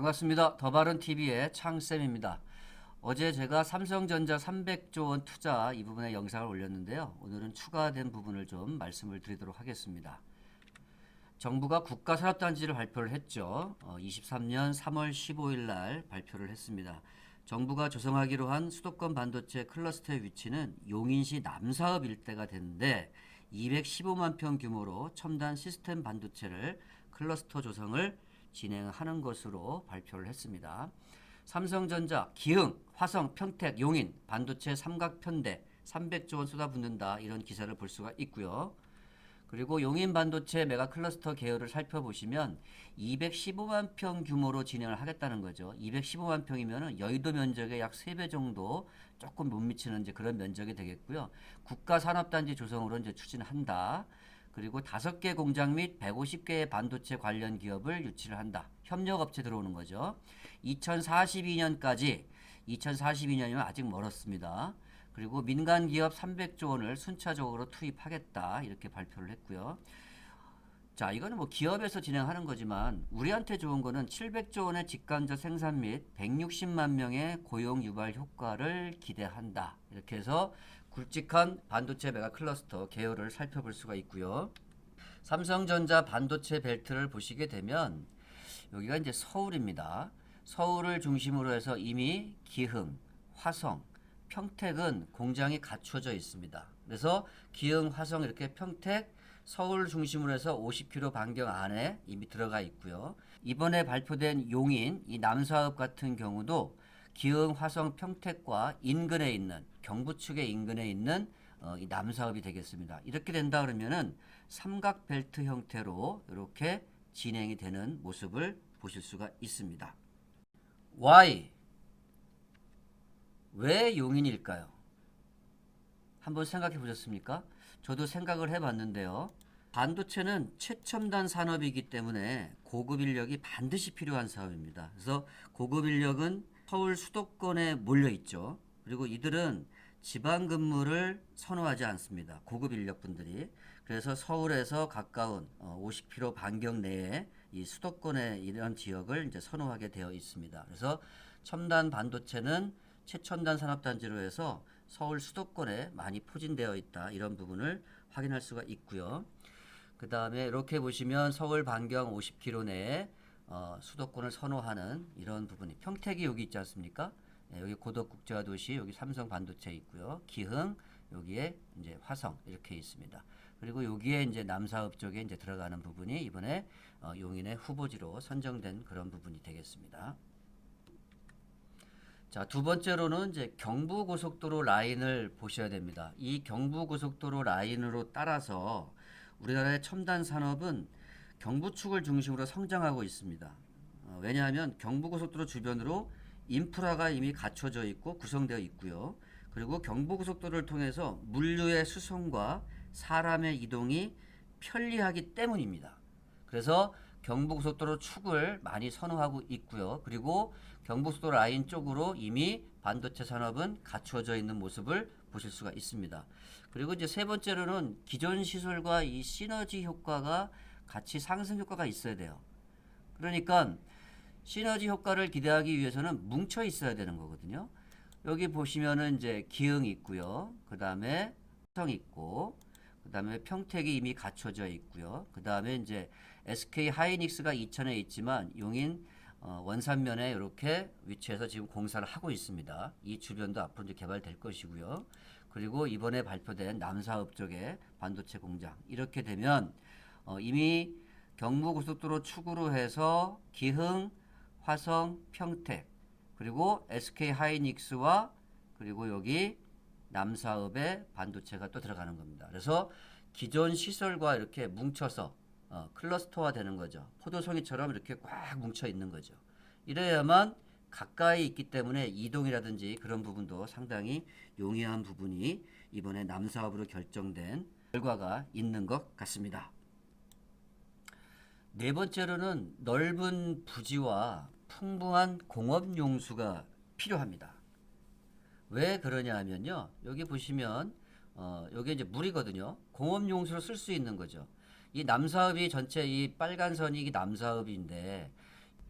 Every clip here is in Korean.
반갑습니다. 더바른TV의 창쌤입니다. 어제 제가 삼성전자 300조 원 투자 이 부분의 영상을 올렸는데요. 오늘은 추가된 부분을 좀 말씀을 드리도록 하겠습니다. 정부가 국가산업단지를 발표를 했죠. 23년 3월 15일 날 발표를 했습니다. 정부가 조성하기로 한 수도권 반도체 클러스터의 위치는 용인시 남사읍 일대가 되는데 215만 평 규모로 첨단 시스템 반도체를 클러스터 조성을 진행하는 것으로 발표를 했습니다. 삼성전자, 기흥, 화성, 평택, 용인 반도체 삼각편대 300조 원 쏟아붓는다 이런 기사를 볼 수가 있고요. 그리고 용인 반도체 메가 클러스터 계열을 살펴보시면 215만 평 규모로 진행을 하겠다는 거죠. 215만 평이면 여의도 면적의 약 3배 정도 조금 못 미치는 이제 그런 면적이 되겠고요. 국가산업단지 조성으로 이제 추진한다. 그리고 5개 공장 및 150개의 반도체 관련 기업을 유치를 한다. 협력업체 들어오는 거죠. 2042년이면 아직 멀었습니다. 그리고 민간 기업 300조 원을 순차적으로 투입하겠다. 이렇게 발표를 했고요. 자, 이거는 뭐 기업에서 진행하는 거지만 우리한테 좋은 거는 700조 원의 직간접 생산 및 160만 명의 고용 유발 효과를 기대한다. 이렇게 해서 굵직한 반도체 메가 클러스터 계열을 살펴볼 수가 있고요. 삼성전자 반도체 벨트를 보시게 되면 여기가 이제 서울입니다. 서울을 중심으로 해서 이미 기흥, 화성, 평택은 공장이 갖춰져 있습니다. 그래서 기흥, 화성 이렇게 평택, 서울 중심으로 해서 50km 반경 안에 이미 들어가 있고요. 이번에 발표된 용인, 이 남사읍 같은 경우도 기흥, 화성, 평택과 인근에 있는 경부 측의 인근에 있는 이 남사읍이 되겠습니다. 이렇게 된다 그러면은 삼각벨트 형태로 이렇게 진행이 되는 모습을 보실 수가 있습니다. Why? 왜 용인일까요? 한번 생각해 보셨습니까? 저도 생각을 해봤는데요. 반도체는 최첨단 산업이기 때문에 고급 인력이 반드시 필요한 사업입니다. 그래서 고급 인력은 서울 수도권에 몰려 있죠. 그리고 이들은 지방 근무를 선호하지 않습니다. 고급 인력분들이. 그래서 서울에서 가까운 50km 반경 내에 이 수도권의 이런 지역을 이제 선호하게 되어 있습니다. 그래서 첨단 반도체는 최첨단 산업단지로 해서 서울 수도권에 많이 포진되어 있다. 이런 부분을 확인할 수가 있고요. 그 다음에 이렇게 보시면 서울 반경 50km 내에 수도권을 선호하는 이런 부분이 평택이 여기 있지 않습니까? 네, 여기 고덕국제화도시, 여기 삼성 반도체 있고요. 기흥, 여기에 이제 화성 이렇게 있습니다. 그리고 여기에 이제 남사읍 쪽에 이제 들어가는 부분이 이번에 용인의 후보지로 선정된 그런 부분이 되겠습니다. 자, 두 번째로는 이제 경부고속도로 라인을 보셔야 됩니다. 이 경부고속도로 라인으로 따라서 우리나라의 첨단 산업은 경부축을 중심으로 성장하고 있습니다. 왜냐하면 경부고속도로 주변으로 인프라가 이미 갖춰져 있고 구성되어 있고요. 그리고 경부고속도로를 통해서 물류의 수송과 사람의 이동이 편리하기 때문입니다. 그래서 경부고속도로 축을 많이 선호하고 있고요. 그리고 경부고속도로 라인 쪽으로 이미 반도체 산업은 갖추어져 있는 모습을 보실 수가 있습니다. 그리고 이제 세 번째로는 기존 시설과 이 시너지 효과가 같이 상승 효과가 있어야 돼요. 그러니까 시너지 효과를 기대하기 위해서는 뭉쳐 있어야 되는 거거든요. 여기 보시면은 이제 기흥 있고요. 그 다음에 화성 있고, 그 다음에 평택이 이미 갖춰져 있고요. 그 다음에 이제 SK 하이닉스가 이천에 있지만 용인 원산면에 이렇게 위치해서 지금 공사를 하고 있습니다. 이 주변도 앞으로 이제 개발될 것이고요. 그리고 이번에 발표된 남사읍 쪽에 반도체 공장 이렇게 되면 이미 경부고속도로 축으로 해서 기흥, 화성, 평택 그리고 SK 하이닉스와 그리고 여기 남사읍에 반도체가 또 들어가는 겁니다. 그래서 기존 시설과 이렇게 뭉쳐서 클러스터화 되는 거죠. 포도송이처럼 이렇게 꽉 뭉쳐 있는 거죠. 이래야만 가까이 있기 때문에 이동이라든지 그런 부분도 상당히 용이한 부분이 이번에 남사업으로 결정된 결과가 있는 것 같습니다. 네 번째로는 넓은 부지와 풍부한 공업 용수가 필요합니다. 왜 그러냐 하면요. 여기 보시면 여기 이제 물이거든요. 공업 용수로 쓸 수 있는 거죠. 이 남사읍이 전체 이 빨간 선이 남사읍인데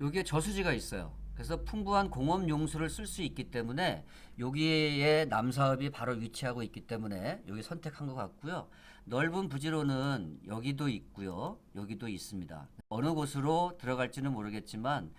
여기에 저수지가 있어요. 그래서 풍부한 공업 용수를 쓸 수 있기 때문에 여기에 남사읍이 바로 위치하고 있기 때문에 여기 선택한 것 같고요. 넓은 부지로는 여기도 있고요. 여기도 있습니다. 어느 곳으로 들어갈지는 모르겠지만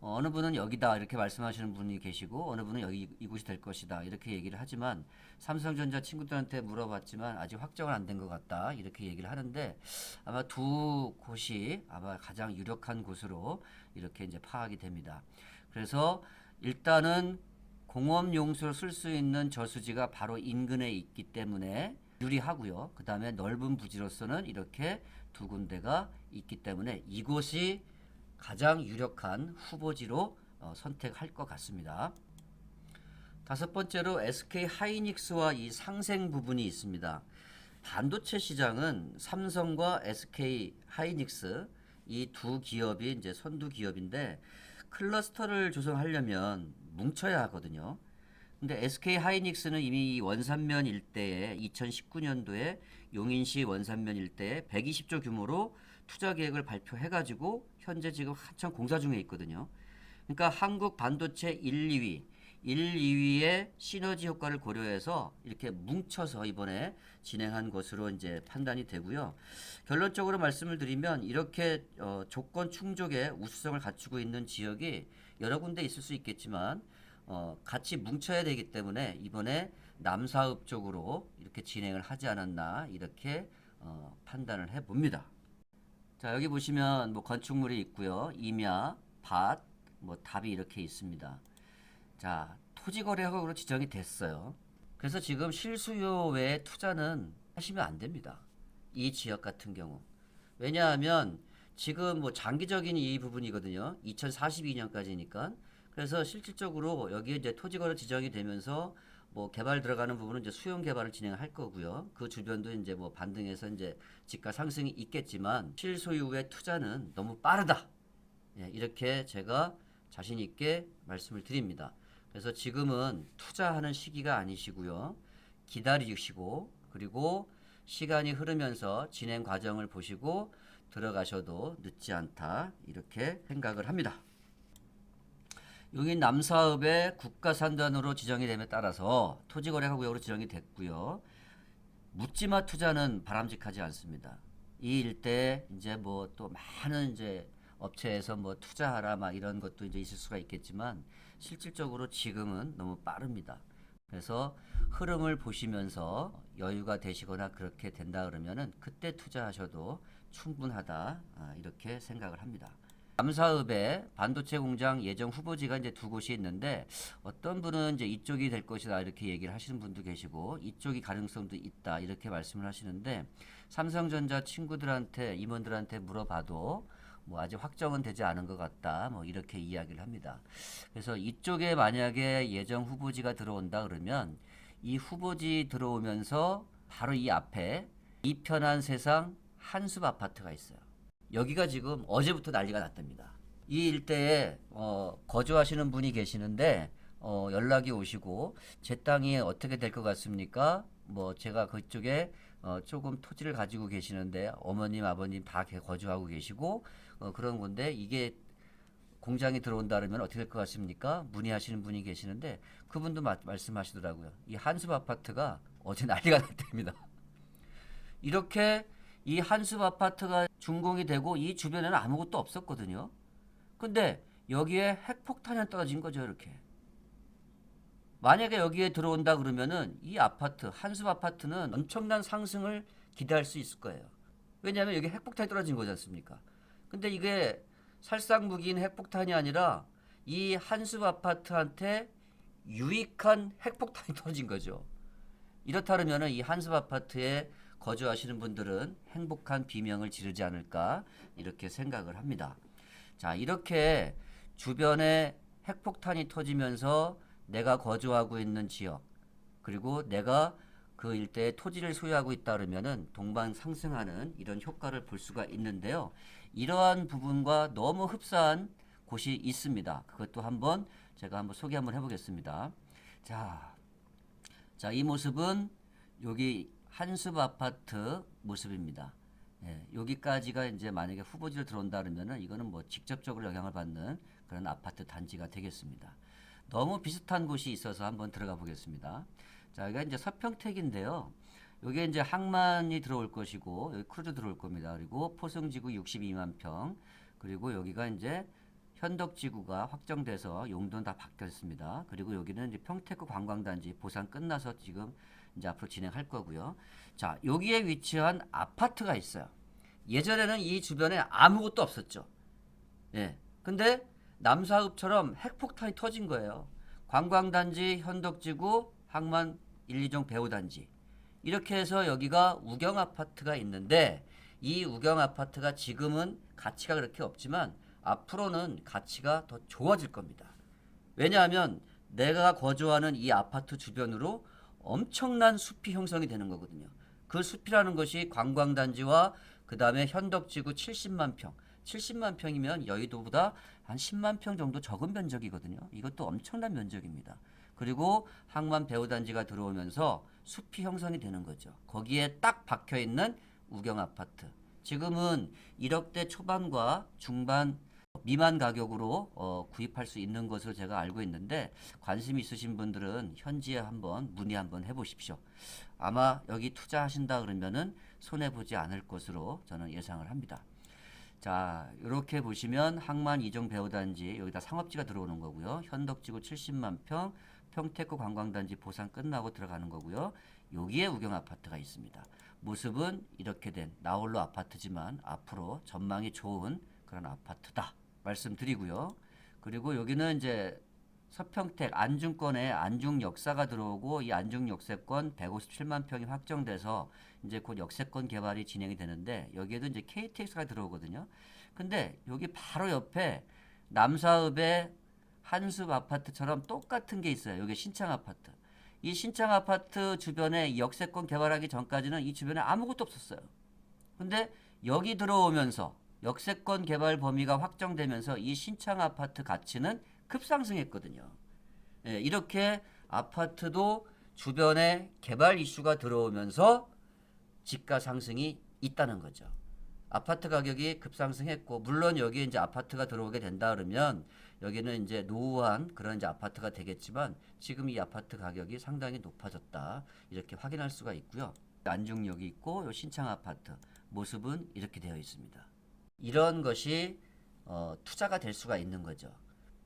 어느 분은 여기다 이렇게 말씀하시는 분이 계시고 어느 분은 여기 이곳이 될 것이다 이렇게 얘기를 하지만 삼성전자 친구들한테 물어봤지만 아직 확정은 안 된 것 같다 이렇게 얘기를 하는데 아마 두 곳이 아마 가장 유력한 곳으로 이렇게 이제 파악이 됩니다. 그래서 일단은 공업 용수를 쓸 수 있는 저수지가 바로 인근에 있기 때문에 유리하고요. 그 다음에 넓은 부지로서는 이렇게 두 군데가 있기 때문에 이곳이 가장 유력한 후보지로 선택할 것 같습니다. 다섯 번째로 SK 하이닉스와 이 상생 부분이 있습니다. 반도체 시장은 삼성과 SK 하이닉스 이 두 기업이 이제 선두 기업인데 클러스터를 조성하려면 뭉쳐야 하거든요. 근데 SK 하이닉스는 이미 원산면 일대에 2019년도에 용인시 원산면 일대에 120조 규모로 투자 계획을 발표해가지고 현재 지금 한창 공사 중에 있거든요. 그러니까 한국 반도체 1, 2위, 2위의 시너지 효과를 고려해서 이렇게 뭉쳐서 이번에 진행한 것으로 이제 판단이 되고요. 결론적으로 말씀을 드리면 이렇게 조건 충족의 우수성을 갖추고 있는 지역이 여러 군데 있을 수 있겠지만 같이 뭉쳐야 되기 때문에 이번에 남사읍 쪽으로 이렇게 진행을 하지 않았나 이렇게 판단을 해봅니다. 자, 여기 보시면 뭐 건축물이 있고요. 임야, 밭, 뭐 답이 이렇게 있습니다. 자, 토지거래허가로 지정이 됐어요. 그래서 지금 실수요 외에 투자는 하시면 안 됩니다. 이 지역 같은 경우. 왜냐하면 지금 뭐 장기적인 이 부분이거든요. 2042년까지니까. 그래서 실질적으로 여기에 이제 토지거래 지정이 되면서 뭐 개발 들어가는 부분은 이제 수용 개발을 진행할 거고요. 그 주변도 이제 뭐 반등해서 이제 집가 상승이 있겠지만 실소유의 투자는 너무 빠르다. 예, 이렇게 제가 자신 있게 말씀을 드립니다. 그래서 지금은 투자하는 시기가 아니시고요. 기다리시고 그리고 시간이 흐르면서 진행 과정을 보시고 들어가셔도 늦지 않다. 이렇게 생각을 합니다. 여기 남사읍의 국가산단으로 지정이 됨에 따라서 토지거래구역으로 지정이 됐고요. 묻지마 투자는 바람직하지 않습니다. 이 일대에 이제 뭐 또 많은 이제 업체에서 뭐 투자하라 막 이런 것도 이제 있을 수가 있겠지만 실질적으로 지금은 너무 빠릅니다. 그래서 흐름을 보시면서 여유가 되시거나 그렇게 된다 그러면은 그때 투자하셔도 충분하다 이렇게 생각을 합니다. 남사읍에 반도체 공장 예정 후보지가 이제 두 곳이 있는데 어떤 분은 이제 이쪽이 될 것이다 이렇게 얘기를 하시는 분도 계시고 이쪽이 가능성도 있다 이렇게 말씀을 하시는데 삼성전자 친구들한테 임원들한테 물어봐도 뭐 아직 확정은 되지 않은 것 같다 뭐 이렇게 이야기를 합니다. 그래서 이쪽에 만약에 예정 후보지가 들어온다 그러면 이 후보지 들어오면서 바로 이 앞에 이편한 세상 한숲 아파트가 있어요. 여기가 지금 어제부터 난리가 났답니다. 이 일대에 거주하시는 분이 계시는데 연락이 오시고 제 땅이 어떻게 될 것 같습니까? 뭐 제가 그쪽에 조금 토지를 가지고 계시는데 어머님 아버님 다 거주하고 계시고 그런 건데 이게 공장이 들어온다 그러면 어떻게 될 것 같습니까? 문의하시는 분이 계시는데 그분도 말씀하시더라고요. 이 한숲 아파트가 어제 난리가 났답니다. 이렇게 이 한숲 아파트가 준공이 되고 이 주변에는 아무것도 없었거든요. 근데 여기에 핵폭탄이 떨어진 거죠, 이렇게. 만약에 여기에 들어온다 그러면은 이 아파트, 한숲 아파트는 엄청난 상승을 기대할 수 있을 거예요. 왜냐하면 여기 핵폭탄이 떨어진 거지 않습니까? 근데 이게 살상무기인 핵폭탄이 아니라 이 한숲 아파트한테 유익한 핵폭탄이 떨어진 거죠. 이렇다면은 이 한숲 아파트에 거주하시는 분들은 행복한 비명을 지르지 않을까 이렇게 생각을 합니다. 자, 이렇게 주변에 핵폭탄이 터지면서 내가 거주하고 있는 지역 그리고 내가 그 일대에 토지를 소유하고 있다 그러면은 동반 상승하는 이런 효과를 볼 수가 있는데요. 이러한 부분과 너무 흡사한 곳이 있습니다. 그것도 제가 한번 소개 한번 해보겠습니다. 자, 이 모습은 여기 한숲 아파트 모습입니다. 예, 여기까지가 이제 만약에 후보지를 들어온다 그러면은 이거는 뭐 직접적으로 영향을 받는 그런 아파트 단지가 되겠습니다. 너무 비슷한 곳이 있어서 한번 들어가 보겠습니다. 자, 여기가 이제 서평택인데요. 여기에 이제 항만이 들어올 것이고 여기 크루즈 들어올 겁니다. 그리고 포승지구 62만 평, 그리고 여기가 이제 현덕지구가 확정돼서 용도는 다 바뀌었습니다. 그리고 여기는 이제 평택구 관광단지 보상 끝나서 지금 이제 앞으로 진행할 거고요. 자, 여기에 위치한 아파트가 있어요. 예전에는 이 주변에 아무것도 없었죠. 예. 근데 남사읍처럼 핵폭탄이 터진 거예요. 관광단지, 현덕지구, 항만 1, 2종 배후단지. 이렇게 해서 여기가 우경 아파트가 있는데 이 우경 아파트가 지금은 가치가 그렇게 없지만 앞으로는 가치가 더 좋아질 겁니다. 왜냐하면 내가 거주하는 이 아파트 주변으로 엄청난 숲이 형성이 되는 거거든요. 그 숲이라는 것이 관광단지와 그 다음에 현덕지구 70만 평. 70만 평이면 여의도보다 한 10만 평 정도 적은 면적이거든요. 이것도 엄청난 면적입니다. 그리고 항만 배후단지가 들어오면서 숲이 형성이 되는 거죠. 거기에 딱 박혀 있는 우경 아파트. 지금은 1억대 초반과 중반 미만 가격으로 구입할 수 있는 것으로 제가 알고 있는데 관심 있으신 분들은 현지에 한번 문의 한번 해보십시오. 아마 여기 투자하신다 그러면은 손해 보지 않을 것으로 저는 예상을 합니다. 자, 이렇게 보시면 항만 2종 배후단지 여기다 상업지가 들어오는 거고요. 현덕지구 70만 평, 평택구 관광단지 보상 끝나고 들어가는 거고요. 여기에 우경 아파트가 있습니다. 모습은 이렇게 된 나홀로 아파트지만 앞으로 전망이 좋은 그런 아파트다 말씀드리고요. 그리고 여기는 이제 서평택 안중권에 안중역사가 들어오고 이 안중역세권 157만 평이 확정돼서 이제 곧 역세권 개발이 진행이 되는데 여기에도 이제 KTX가 들어오거든요. 근데 여기 바로 옆에 남사읍의 한숲 아파트처럼 똑같은 게 있어요. 여기 신창 아파트. 이 신창 아파트 주변에 역세권 개발하기 전까지는 이 주변에 아무것도 없었어요. 근데 여기 들어오면서 역세권 개발 범위가 확정되면서 이 신창 아파트 가치는 급상승했거든요. 예, 이렇게 아파트도 주변에 개발 이슈가 들어오면서 집가 상승이 있다는 거죠. 아파트 가격이 급상승했고 물론 여기에 이제 아파트가 들어오게 된다 그러면 여기는 이제 노후한 그런 이제 아파트가 되겠지만 지금 이 아파트 가격이 상당히 높아졌다 이렇게 확인할 수가 있고요. 안중역이 있고 요 신창 아파트 모습은 이렇게 되어 있습니다. 이런 것이 투자가 될 수가 있는 거죠.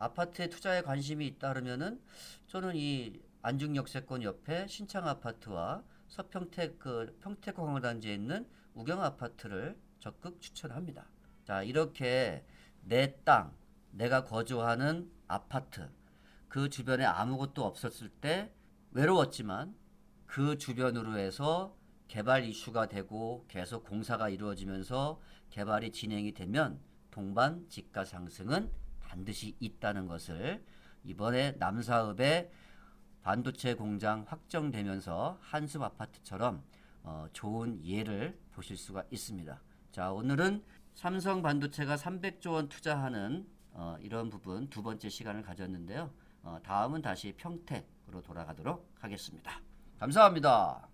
아파트에 투자에 관심이 있다 그러면은 저는 이 안중역세권 옆에 신창 아파트와 서평택 평택구 관광단지에 있는 우경 아파트를 적극 추천합니다. 자, 이렇게 내 땅, 내가 거주하는 아파트, 그 주변에 아무것도 없었을 때 외로웠지만 그 주변으로 해서 개발 이슈가 되고 계속 공사가 이루어지면서 개발이 진행이 되면 동반 집가 상승은 반드시 있다는 것을 이번에 남사읍의 반도체 공장 확정되면서 한숲 아파트처럼 좋은 예를 보실 수가 있습니다. 자, 오늘은 삼성 반도체가 300조 원 투자하는 이런 부분 두 번째 시간을 가졌는데요. 다음은 다시 평택으로 돌아가도록 하겠습니다. 감사합니다.